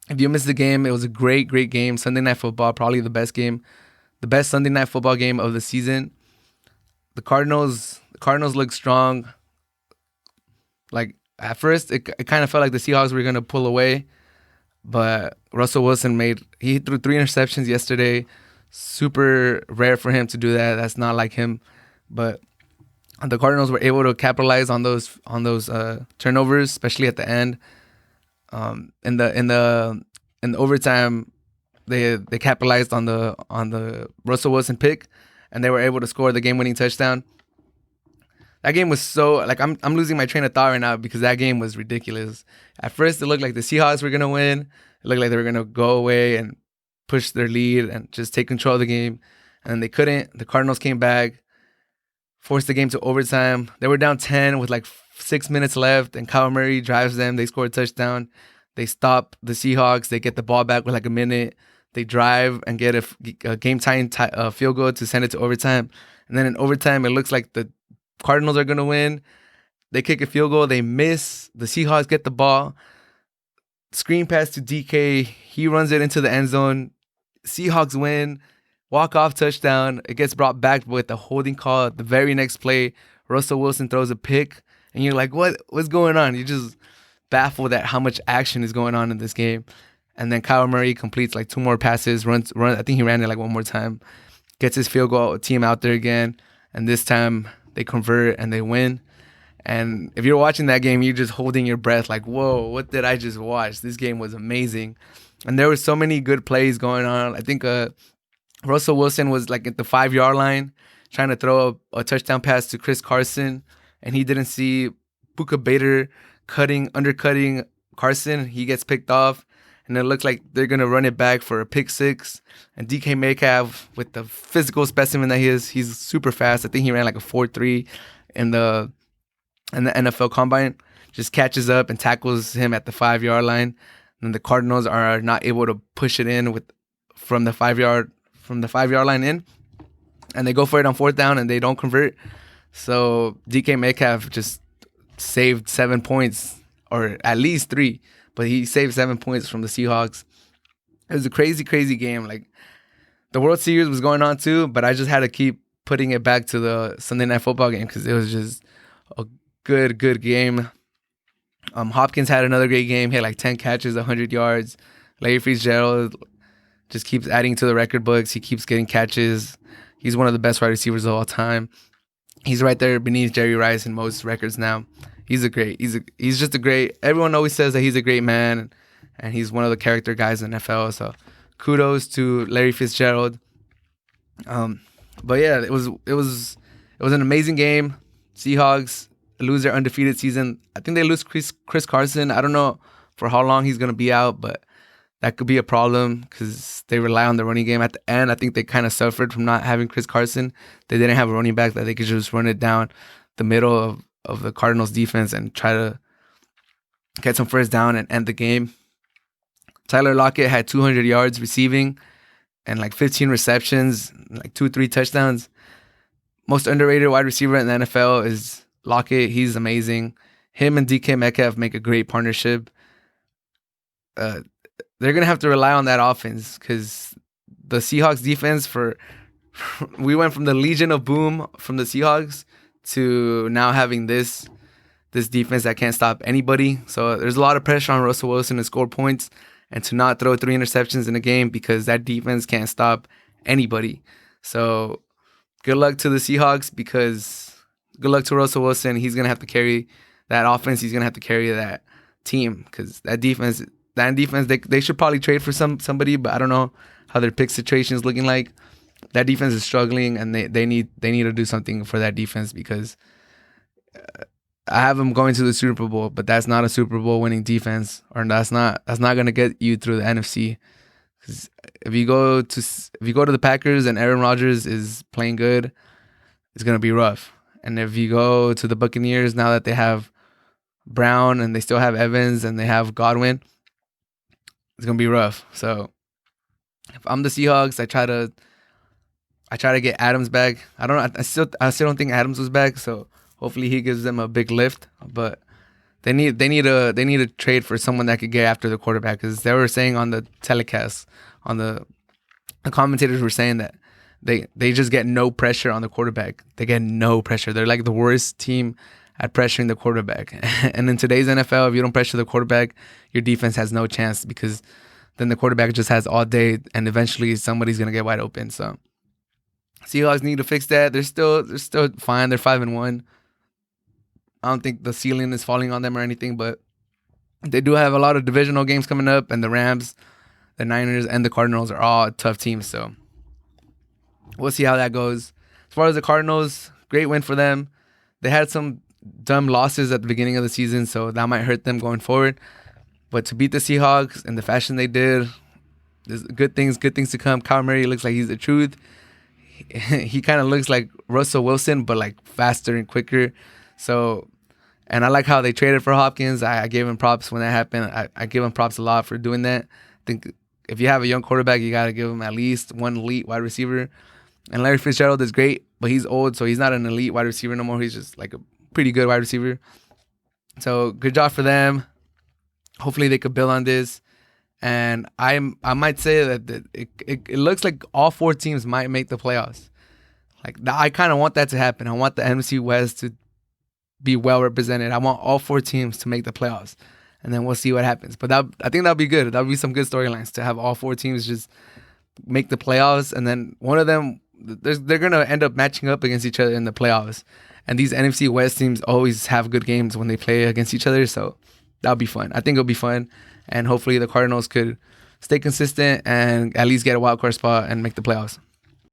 If you missed the game, it was a great, great game. Sunday Night Football, probably the best game, the best Sunday Night Football game of the season. The Cardinals look strong. Like at first, it kind of felt like the Seahawks were gonna pull away, but Russell Wilson he threw 3 interceptions yesterday. Super rare for him to do that. That's not like him. But the Cardinals were able to capitalize on those turnovers, especially at the end. In the overtime, they capitalized on the Russell Wilson pick, and they were able to score the game winning touchdown. That game was so like I'm losing my train of thought right now because that game was ridiculous. At first, it looked like the Seahawks were gonna win. It looked like they were gonna go away and push their lead and just take control of the game, and then they couldn't. The Cardinals came back, forced the game to overtime. They were down 10 with like 6 minutes left, and Kyle Murray drives them. They score a touchdown. They stop the Seahawks. They get the ball back with like a minute. They drive and get a game-tying field goal to send it to overtime. And then in overtime, it looks like the Cardinals are going to win. They kick a field goal. They miss. The Seahawks get the ball. Screen pass to DK. He runs it into the end zone. Seahawks win. Walk-off touchdown. It gets brought back with a holding call. The very next play, Russell Wilson throws a pick. And you're like, what's going on? You're just baffled at how much action is going on in this game. And then Kyle Murray completes like 2 more passes. Runs. I think he ran it like 1 more time. Gets his field goal. Team out there again. And this time they convert and they win. And if you're watching that game, you're just holding your breath like, whoa, what did I just watch? This game was amazing. And there were so many good plays going on. I think Russell Wilson was like at the 5-yard line trying to throw a touchdown pass to Chris Carson. And he didn't see Buka Bader undercutting Carson. He gets picked off. And it looks like they're going to run it back for a pick 6. And DK Metcalf, with the physical specimen that he is, he's super fast. I think he ran like a 4.3 in the NFL Combine. Just catches up and tackles him at the 5-yard line. And the Cardinals are not able to push it in from the 5-yard line in. And they go for it on 4th down and they don't convert. So DK Metcalf just saved 7 points, or at least 3. But he saved 7 points from the Seahawks. It was a crazy, crazy game. Like, the World Series was going on too, but I just had to keep putting it back to the Sunday Night Football game because it was just a good, good game. Hopkins had another great game. He had like 10 catches, 100 yards. Larry Fitzgerald just keeps adding to the record books. He keeps getting catches. He's one of the best wide receivers of all time. He's right there beneath Jerry Rice in most records now. He's just a great. Everyone always says that he's a great man, and he's one of the character guys in the NFL. So, kudos to Larry Fitzgerald. But yeah, it was an amazing game. Seahawks lose their undefeated season. I think they lose Chris Carson. I don't know for how long he's gonna be out, but that could be a problem because they rely on the running game. At the end, I think they kind of suffered from not having Chris Carson. They didn't have a running back that they could just run it down the middle of the Cardinals defense and try to get some first down and end the game. Tyler Lockett had 200 yards receiving and like 15 receptions, like 2-3 touchdowns. Most underrated wide receiver in the NFL is Lockett. He's amazing. Him and DK Metcalf make a great partnership. They're going to have to rely on that offense because the Seahawks defense we went from the Legion of Boom from the Seahawks to now having this defense that can't stop anybody. So there's a lot of pressure on Russell Wilson to score points and to not throw 3 interceptions in a game because that defense can't stop anybody. So good luck to the Seahawks because good luck to Russell Wilson. He's going to have to carry that offense. He's going to have to carry that team because that defense, they should probably trade for somebody, but I don't know how their pick situation is looking like. That defense is struggling, and they need to do something for that defense because I have them going to the Super Bowl, but that's not a Super Bowl winning defense, or that's not going to get you through the NFC. Because if you go to the Packers and Aaron Rodgers is playing good, it's going to be rough. And if you go to the Buccaneers now that they have Brown and they still have Evans and they have Godwin, it's going to be rough. So if I'm the Seahawks, I try to get Adams back. I still don't think Adams was back, so hopefully he gives them a big lift. But They need a trade for someone that could get after the quarterback, because they were saying on the telecast, on the commentators were saying that they just get no pressure on the quarterback. They get no pressure. They're like the worst team at pressuring the quarterback. And in today's NFL, if you don't pressure the quarterback, your defense has no chance, because then the quarterback just has all day, and eventually somebody's gonna get wide open. So Seahawks need to fix that. They're still fine. They're 5-1. I don't think the ceiling is falling on them or anything, but they do have a lot of divisional games coming up, and the Rams, the Niners, and the Cardinals are all tough teams. So we'll see how that goes. As far as the Cardinals, great win for them. They had some dumb losses at the beginning of the season, so that might hurt them going forward. But to beat the Seahawks in the fashion they did, there's good things to come. Kyler Murray looks like he's the truth. He kind of looks like Russell Wilson, but like faster and quicker. So, and I like how they traded for Hopkins. I gave him props when that happened. I give him props a lot for doing that. I think if you have a young quarterback, you got to give him at least one elite wide receiver. And Larry Fitzgerald is great, but he's old, so he's not an elite wide receiver no more. He's just like a pretty good wide receiver. So good job for them. Hopefully they could build on this. And I might say that it looks like all 4 teams might make the playoffs. Like, I kind of want that to happen. I want the NFC West to be well represented. I want all 4 teams to make the playoffs, and then we'll see what happens. But I think that'll be good. That'll be some good storylines to have all 4 teams just make the playoffs, and then one of them, they're gonna end up matching up against each other in the playoffs. And these NFC West teams always have good games when they play against each other, so that'll be fun. I think it'll be fun, and hopefully the Cardinals could stay consistent and at least get a wild card spot and make the playoffs.